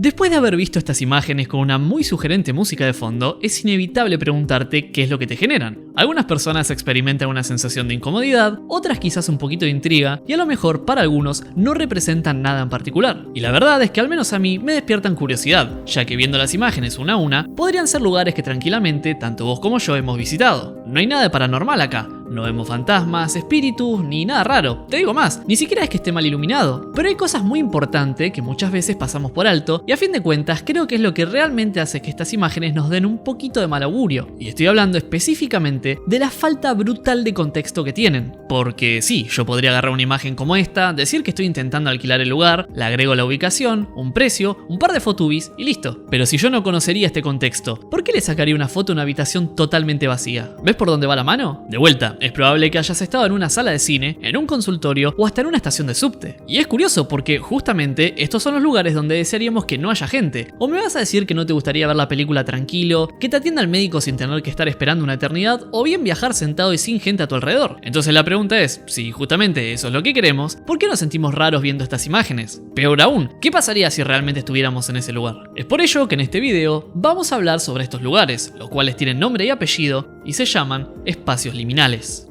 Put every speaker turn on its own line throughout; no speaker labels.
Después de haber visto estas imágenes con una muy sugerente música de fondo, es inevitable preguntarte qué es lo que te generan. Algunas personas experimentan una sensación de incomodidad, otras quizás un poquito de intriga, y a lo mejor para algunos no representan nada en particular. Y la verdad es que al menos a mí me despiertan curiosidad, ya que viendo las imágenes una a una, podrían ser lugares que tranquilamente tanto vos como yo hemos visitado. No hay nada de paranormal acá. No vemos fantasmas, espíritus, ni nada raro. Te digo más, ni siquiera es que esté mal iluminado. Pero hay cosas muy importantes que muchas veces pasamos por alto y a fin de cuentas creo que es lo que realmente hace que estas imágenes nos den un poquito de mal augurio. Y estoy hablando específicamente de la falta brutal de contexto que tienen. Porque sí, yo podría agarrar una imagen como esta, decir que estoy intentando alquilar el lugar, le agrego la ubicación, un precio, un par de photubis y listo. Pero si yo no conocería este contexto, ¿por qué le sacaría una foto a una habitación totalmente vacía? ¿Ves por dónde va la mano? De vuelta, es probable que hayas estado en una sala de cine, en un consultorio o hasta en una estación de subte. Y es curioso porque justamente estos son los lugares donde desearíamos que no haya gente. ¿O me vas a decir que no te gustaría ver la película tranquilo, que te atienda el médico sin tener que estar esperando una eternidad o bien viajar sentado y sin gente a tu alrededor? Entonces la pregunta es, si justamente eso es lo que queremos, ¿por qué nos sentimos raros viendo estas imágenes? Peor aún, ¿qué pasaría si realmente estuviéramos en ese lugar? Es por ello que en este video vamos a hablar sobre estos lugares, los cuales tienen nombre y apellido y se llaman espacios liminales.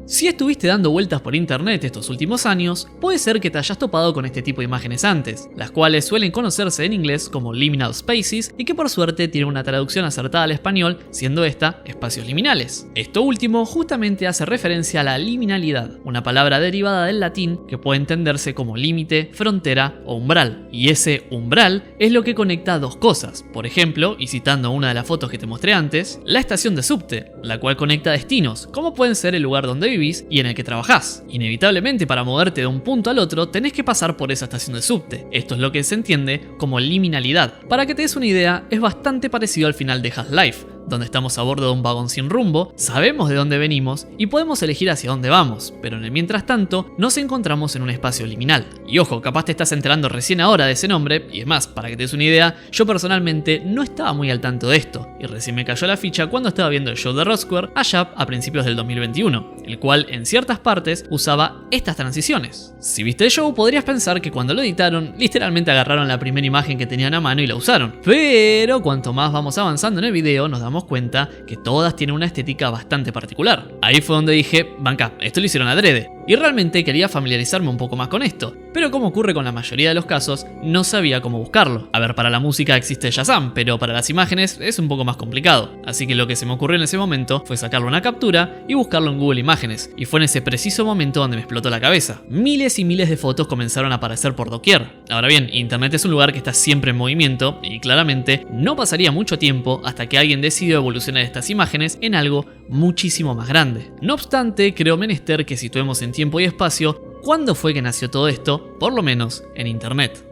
Si estuviste dando vueltas por internet estos últimos años, puede ser que te hayas topado con este tipo de imágenes antes, las cuales suelen conocerse en inglés como liminal spaces y que por suerte tienen una traducción acertada al español, siendo esta espacios liminales. Esto último justamente hace referencia a la liminalidad, una palabra derivada del latín que puede entenderse como límite, frontera o umbral. Y ese umbral es lo que conecta dos cosas, por ejemplo, y citando una de las fotos que te mostré antes, la estación de subte, la cual conecta destinos, como pueden ser el lugar donde vivís y en el que trabajás. Inevitablemente para moverte de un punto al otro tenés que pasar por esa estación de subte. Esto es lo que se entiende como liminalidad. Para que te des una idea, es bastante parecido al final de Half-Life, donde estamos a bordo de un vagón sin rumbo, sabemos de dónde venimos y podemos elegir hacia dónde vamos, pero en el mientras tanto nos encontramos en un espacio liminal. Y ojo, capaz te estás enterando recién ahora de ese nombre, y es más, para que te des una idea, yo personalmente no estaba muy al tanto de esto, y recién me cayó la ficha cuando estaba viendo el show de Rosquare allá a principios del 2021, el cual en ciertas partes usaba estas transiciones. Si viste el show podrías pensar que cuando lo editaron, literalmente agarraron la primera imagen que tenían a mano y la usaron, pero cuanto más vamos avanzando en el video nos damos cuenta que todas tienen una estética bastante particular. Ahí fue donde dije, banca, esto lo hicieron adrede. Y realmente quería familiarizarme un poco más con esto, pero como ocurre con la mayoría de los casos, no sabía cómo buscarlo. A ver, para la música existe Shazam, pero para las imágenes es un poco más complicado. Así que lo que se me ocurrió en ese momento fue sacarle una captura y buscarlo en Google Imágenes. Y fue en ese preciso momento donde me explotó la cabeza. Miles y miles de fotos comenzaron a aparecer por doquier. Ahora bien, internet es un lugar que está siempre en movimiento y claramente no pasaría mucho tiempo hasta que alguien decidió evolucionar estas imágenes en algo muchísimo más grande. No obstante, creo menester que situemos en tiempo y espacio cuándo fue que nació todo esto, por lo menos en internet.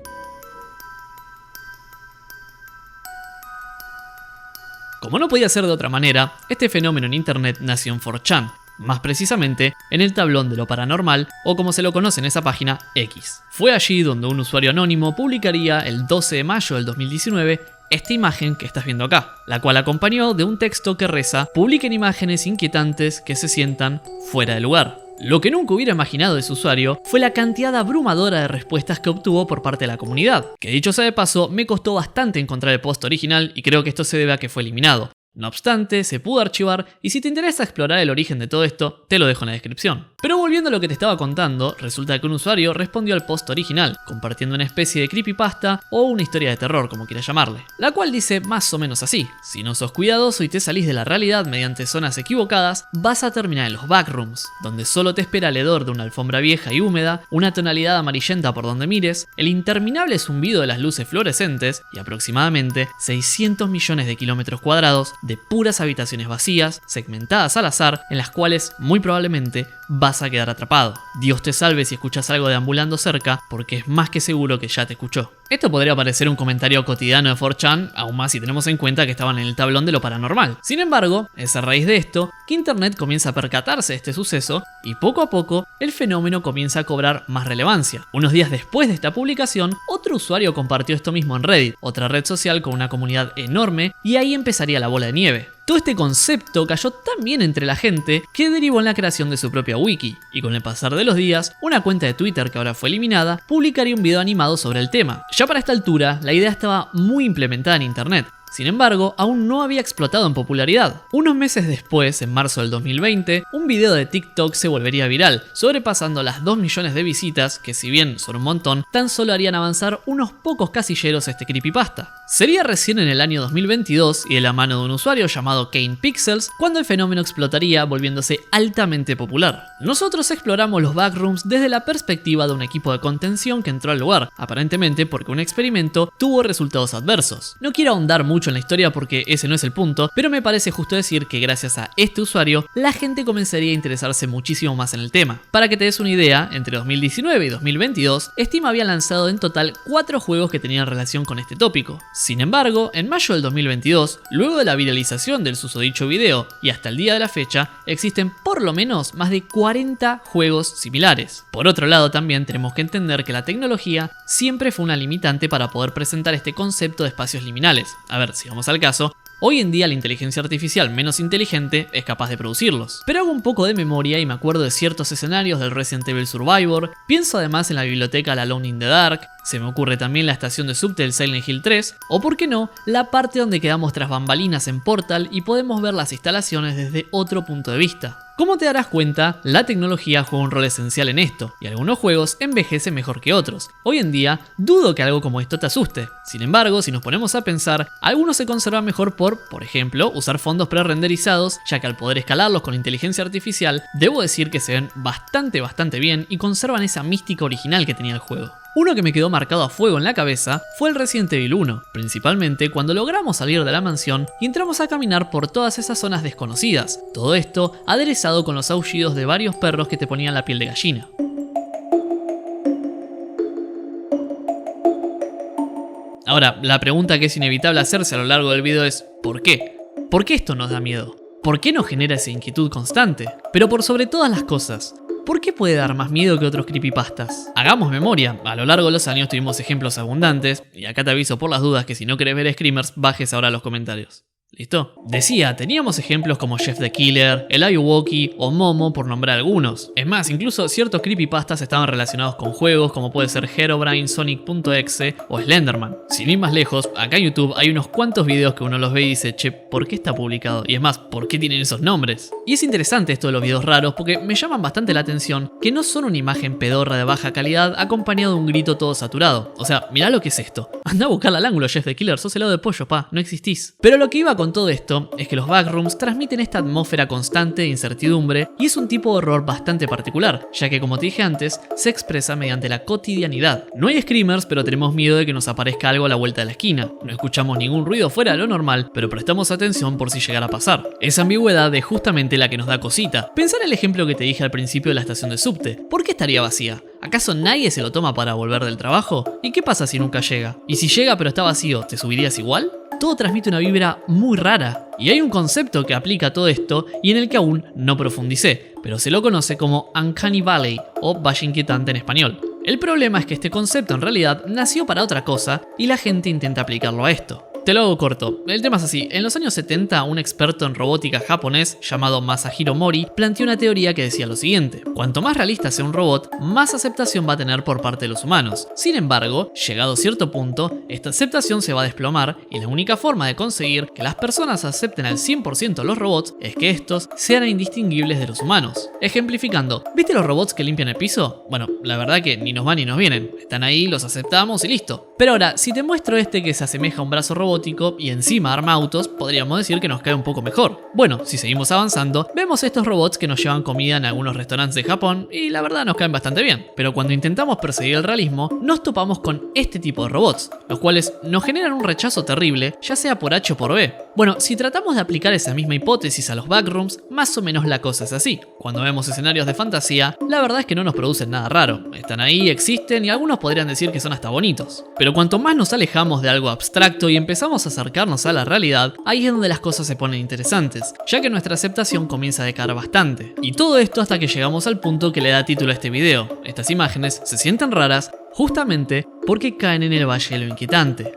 Como no podía ser de otra manera, este fenómeno en internet nació en 4chan, más precisamente en el tablón de lo paranormal, o como se lo conoce en esa página, X. Fue allí donde un usuario anónimo publicaría el 12 de mayo del 2019 esta imagen que estás viendo acá, la cual acompañó de un texto que reza: publiquen imágenes inquietantes que se sientan fuera de lugar. Lo que nunca hubiera imaginado ese usuario fue la cantidad abrumadora de respuestas que obtuvo por parte de la comunidad, que dicho sea de paso me costó bastante encontrar el post original y creo que esto se debe a que fue eliminado. No obstante, se pudo archivar y si te interesa explorar el origen de todo esto, te lo dejo en la descripción. Pero volviendo a lo que te estaba contando, resulta que un usuario respondió al post original, compartiendo una especie de creepypasta o una historia de terror, como quieras llamarle, la cual dice más o menos así: si no sos cuidadoso y te salís de la realidad mediante zonas equivocadas, vas a terminar en los backrooms, donde solo te espera el hedor de una alfombra vieja y húmeda, una tonalidad amarillenta por donde mires, el interminable zumbido de las luces fluorescentes y aproximadamente 600 millones de kilómetros cuadrados de puras habitaciones vacías, segmentadas al azar, en las cuales muy probablemente vas a quedar atrapado. Dios te salve si escuchas algo deambulando cerca, porque es más que seguro que ya te escuchó. Esto podría parecer un comentario cotidiano de 4chan, aún más si tenemos en cuenta que estaban en el tablón de lo paranormal. Sin embargo, es a raíz de esto que internet comienza a percatarse de este suceso y poco a poco el fenómeno comienza a cobrar más relevancia. Unos días después de esta publicación, otro usuario compartió esto mismo en Reddit, otra red social con una comunidad enorme, y ahí empezaría la bola de nieve. Todo este concepto cayó tan bien entre la gente que derivó en la creación de su propia wiki, y con el pasar de los días, una cuenta de Twitter que ahora fue eliminada, publicaría un video animado sobre el tema. Ya para esta altura, la idea estaba muy implementada en internet. Sin embargo, aún no había explotado en popularidad. Unos meses después, en marzo del 2020, un video de TikTok se volvería viral, sobrepasando las 2 millones de visitas, que si bien son un montón, tan solo harían avanzar unos pocos casilleros este creepypasta. Sería recién en el año 2022 y de la mano de un usuario llamado Kane Pixels cuando el fenómeno explotaría volviéndose altamente popular. Nosotros exploramos los backrooms desde la perspectiva de un equipo de contención que entró al lugar, aparentemente porque un experimento tuvo resultados adversos. No quiero ahondar mucho en la historia porque ese no es el punto, pero me parece justo decir que gracias a este usuario, la gente comenzaría a interesarse muchísimo más en el tema. Para que te des una idea, entre 2019 y 2022, Steam había lanzado en total 4 juegos que tenían relación con este tópico. Sin embargo, en mayo del 2022, luego de la viralización del susodicho video y hasta el día de la fecha, existen por lo menos más de 40 juegos similares. Por otro lado, también tenemos que entender que la tecnología siempre fue una limitante para poder presentar este concepto de espacios liminales. A ver, si vamos al caso, hoy en día la inteligencia artificial menos inteligente es capaz de producirlos. Pero hago un poco de memoria y me acuerdo de ciertos escenarios del Resident Evil Survivor, pienso además en la biblioteca La Alone in the Dark, se me ocurre también la estación de subte del Silent Hill 3, o por qué no, la parte donde quedamos tras bambalinas en Portal y podemos ver las instalaciones desde otro punto de vista. Como te darás cuenta, la tecnología juega un rol esencial en esto, y algunos juegos envejecen mejor que otros. Hoy en día, dudo que algo como esto te asuste. Sin embargo, si nos ponemos a pensar, algunos se conservan mejor por ejemplo, usar fondos pre-renderizados, ya que al poder escalarlos con inteligencia artificial, debo decir que se ven bastante bien y conservan esa mística original que tenía el juego. Uno que me quedó marcado a fuego en la cabeza fue el Resident Evil 1, principalmente cuando logramos salir de la mansión y entramos a caminar por todas esas zonas desconocidas, todo esto aderezado con los aullidos de varios perros que te ponían la piel de gallina. Ahora, la pregunta que es inevitable hacerse a lo largo del video es ¿por qué? ¿Por qué esto nos da miedo? ¿Por qué nos genera esa inquietud constante? Pero por sobre todas las cosas, ¿por qué puede dar más miedo que otros creepypastas? Hagamos memoria, a lo largo de los años tuvimos ejemplos abundantes, y acá te aviso por las dudas que si no querés ver Screamers, bajes ahora a los comentarios. ¿Listo? Decía, teníamos ejemplos como Jeff the Killer, el Ayuwoki o Momo por nombrar algunos. Es más, incluso ciertos creepypastas estaban relacionados con juegos como puede ser Herobrine, Sonic.exe o Slenderman. Sin ir más lejos, acá en YouTube hay unos cuantos videos que uno los ve y dice, che, ¿por qué está publicado? Y es más, ¿por qué tienen esos nombres? Y es interesante esto de los videos raros porque me llaman bastante la atención que no son una imagen pedorra de baja calidad acompañado de un grito todo saturado. O sea, mirá lo que es esto. Anda a buscarla al ángulo, Jeff the Killer, sos helado de pollo, pa, no existís. Pero lo que iba con todo esto es que los backrooms transmiten esta atmósfera constante de incertidumbre y es un tipo de horror bastante particular, ya que como te dije antes, se expresa mediante la cotidianidad. No hay screamers, pero tenemos miedo de que nos aparezca algo a la vuelta de la esquina. No escuchamos ningún ruido fuera de lo normal, pero prestamos atención por si llegara a pasar. Esa ambigüedad es justamente la que nos da cosita. Pensá en el ejemplo que te dije al principio de la estación de subte. ¿Por qué estaría vacía? ¿Acaso nadie se lo toma para volver del trabajo? ¿Y qué pasa si nunca llega? ¿Y si llega pero está vacío, te subirías igual? Todo transmite una vibra muy rara. Y hay un concepto que aplica a todo esto y en el que aún no profundicé, pero se lo conoce como Uncanny Valley o Valle Inquietante en español. El problema es que este concepto en realidad nació para otra cosa y la gente intenta aplicarlo a esto. Te lo hago corto, el tema es así, en los años 70 un experto en robótica japonés llamado Masahiro Mori planteó una teoría que decía lo siguiente: cuanto más realista sea un robot, más aceptación va a tener por parte de los humanos. Sin embargo, llegado a cierto punto, esta aceptación se va a desplomar y la única forma de conseguir que las personas acepten al 100% los robots es que estos sean indistinguibles de los humanos. Ejemplificando, ¿viste los robots que limpian el piso? Bueno, la verdad que ni nos van ni nos vienen, están ahí, los aceptamos y listo. Pero ahora, si te muestro este que se asemeja a un brazo robótico y encima arma autos, podríamos decir que nos cae un poco mejor. Bueno, si seguimos avanzando, vemos estos robots que nos llevan comida en algunos restaurantes de Japón y la verdad nos caen bastante bien. Pero cuando intentamos perseguir el realismo, nos topamos con este tipo de robots, los cuales nos generan un rechazo terrible, ya sea por H o por B. Bueno, si tratamos de aplicar esa misma hipótesis a los backrooms, más o menos la cosa es así. Cuando vemos escenarios de fantasía, la verdad es que no nos producen nada raro. Están ahí, existen y algunos podrían decir que son hasta bonitos. Pero cuanto más nos alejamos de algo abstracto y empezamos a acercarnos a la realidad, ahí es donde las cosas se ponen interesantes, ya que nuestra aceptación comienza a decaer bastante. Y todo esto hasta que llegamos al punto que le da título a este video. Estas imágenes se sienten raras justamente porque caen en el valle de lo inquietante.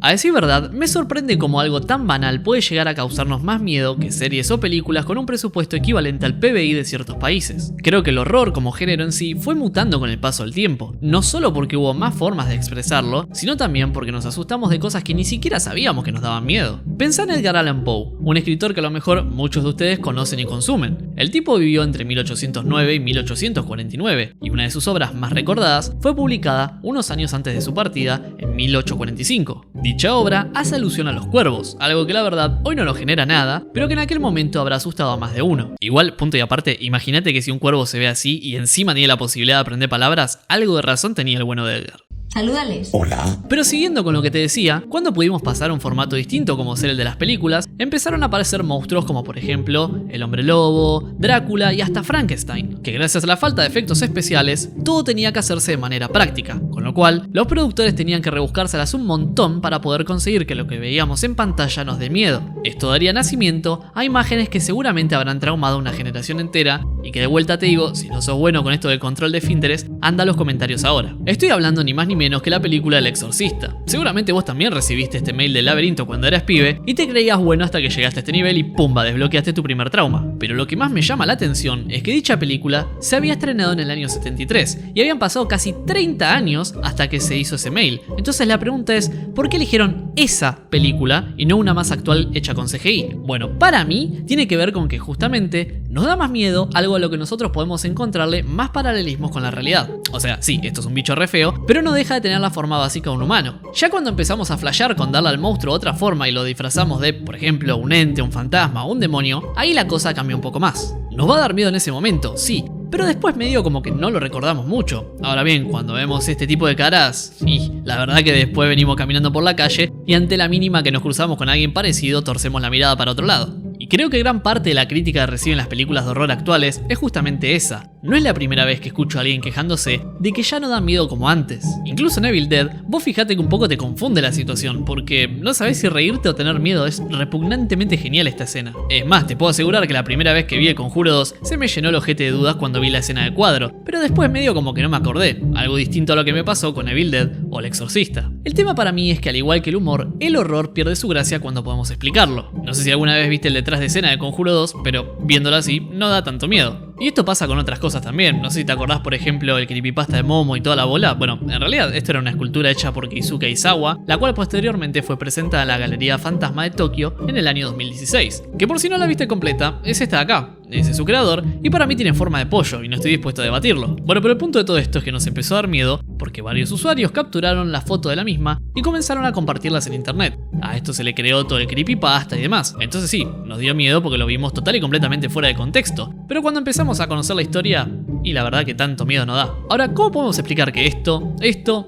A decir verdad, me sorprende cómo algo tan banal puede llegar a causarnos más miedo que series o películas con un presupuesto equivalente al PBI de ciertos países. Creo que el horror como género en sí fue mutando con el paso del tiempo, no solo porque hubo más formas de expresarlo, sino también porque nos asustamos de cosas que ni siquiera sabíamos que nos daban miedo. Pensá en Edgar Allan Poe, un escritor que a lo mejor muchos de ustedes conocen y consumen. El tipo vivió entre 1809 y 1849, y una de sus obras más recordadas fue publicada unos años antes de su partida, en 1845. Dicha obra hace alusión a los cuervos, algo que la verdad hoy no nos genera nada, pero que en aquel momento habrá asustado a más de uno. Igual, punto y aparte, imagínate que si un cuervo se ve así y encima tiene la posibilidad de aprender palabras, algo de razón tenía el bueno de Edgar.
Salúdales.
Hola.
Pero siguiendo con lo que te decía, cuando pudimos pasar a un formato distinto como ser el de las películas, empezaron a aparecer monstruos como por ejemplo el hombre lobo, Drácula y hasta Frankenstein, que gracias a la falta de efectos especiales, todo tenía que hacerse de manera práctica, con lo cual los productores tenían que rebuscárselas un montón para poder conseguir que lo que veíamos en pantalla nos dé miedo. Esto daría nacimiento a imágenes que seguramente habrán traumado a una generación entera y que de vuelta te digo, si no sos bueno con esto del control de esfínteres, anda a los comentarios ahora. Estoy hablando ni más ni menos que la película El Exorcista. Seguramente vos también recibiste este mail del laberinto cuando eras pibe y te creías bueno hasta que llegaste a este nivel y pumba, desbloqueaste tu primer trauma. Pero lo que más me llama la atención es que dicha película se había estrenado en el año 73 y habían pasado casi 30 años hasta que se hizo ese mail. Entonces la pregunta es, ¿por qué eligieron esa película y no una más actual hecha con CGI? Bueno, para mí tiene que ver con que justamente nos da más miedo algo a lo que nosotros podemos encontrarle más paralelismos con la realidad. O sea, sí, esto es un bicho re feo, pero no deja de tener la forma básica de un humano. Ya cuando empezamos a flashear con darle al monstruo otra forma y lo disfrazamos de, por ejemplo, un ente, un fantasma o un demonio, ahí la cosa cambia un poco más. Nos va a dar miedo en ese momento, sí, pero después medio como que no lo recordamos mucho. Ahora bien, cuando vemos este tipo de caras, y la verdad que después venimos caminando por la calle y ante la mínima que nos cruzamos con alguien parecido, torcemos la mirada para otro lado. Y creo que gran parte de la crítica que reciben las películas de horror actuales es justamente esa. No es la primera vez que escucho a alguien quejándose de que ya no dan miedo como antes. Incluso en Evil Dead, vos fijate que un poco te confunde la situación, porque no sabés si reírte o tener miedo. Es repugnantemente genial esta escena. Es más, te puedo asegurar que la primera vez que vi El Conjuro 2 se me llenó el ojete de dudas cuando vi la escena del cuadro, pero después medio como que no me acordé, algo distinto a lo que me pasó con Evil Dead o El Exorcista. El tema para mí es que al igual que el humor, el horror pierde su gracia cuando podemos explicarlo. No sé si alguna vez viste el detrás de escena de Conjuro 2, pero viéndolo así, no da tanto miedo. Y esto pasa con otras cosas también. No sé si te acordás, por ejemplo, el creepypasta de Momo y toda la bola. Bueno, en realidad esto era una escultura hecha por Keisuke Aizawa, la cual posteriormente fue presentada en la Galería Fantasma de Tokio en el año 2016. Que por si no la viste completa, es esta de acá. Ese es su creador, y para mí tiene forma de pollo, y no estoy dispuesto a debatirlo. Bueno, pero el punto de todo esto es que nos empezó a dar miedo, porque varios usuarios capturaron la foto de la misma y comenzaron a compartirlas en internet. A esto se le creó todo el creepypasta y demás. Entonces sí, nos dio miedo porque lo vimos total y completamente fuera de contexto. Pero cuando empezamos a conocer la historia, y la verdad que tanto miedo no da. Ahora, ¿cómo podemos explicar que esto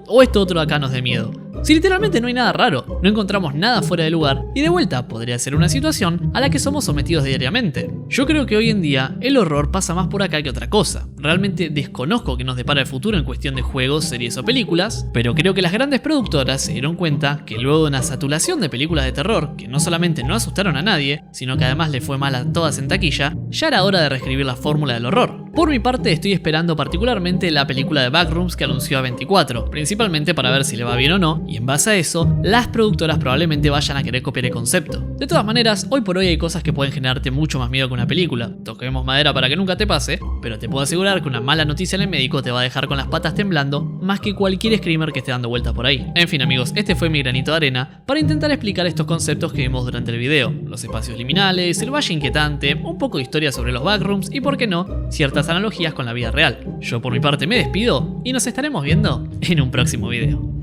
o esto otro de acá nos dé miedo? Si literalmente no hay nada raro, no encontramos nada fuera de lugar y de vuelta podría ser una situación a la que somos sometidos diariamente. Yo creo que hoy en día el horror pasa más por acá que otra cosa. Realmente desconozco qué nos depara el futuro en cuestión de juegos, series o películas, pero creo que las grandes productoras se dieron cuenta que luego de una saturación de películas de terror que no solamente no asustaron a nadie, sino que además le fue mal a todas en taquilla, ya era hora de reescribir la fórmula del horror. Por mi parte estoy esperando particularmente la película de Backrooms que anunció A24, principalmente para ver si le va bien o no, y en base a eso, las productoras probablemente vayan a querer copiar el concepto. De todas maneras, hoy por hoy hay cosas que pueden generarte mucho más miedo que una película. Toquemos madera para que nunca te pase, pero te puedo asegurar que una mala noticia en el médico te va a dejar con las patas temblando más que cualquier screamer que esté dando vueltas por ahí. En fin amigos, este fue mi granito de arena para intentar explicar estos conceptos que vimos durante el video. Los espacios liminales, el valle inquietante, un poco de historia sobre los backrooms y, por qué no, ciertas analogías con la vida real. Yo por mi parte me despido y nos estaremos viendo en un próximo video.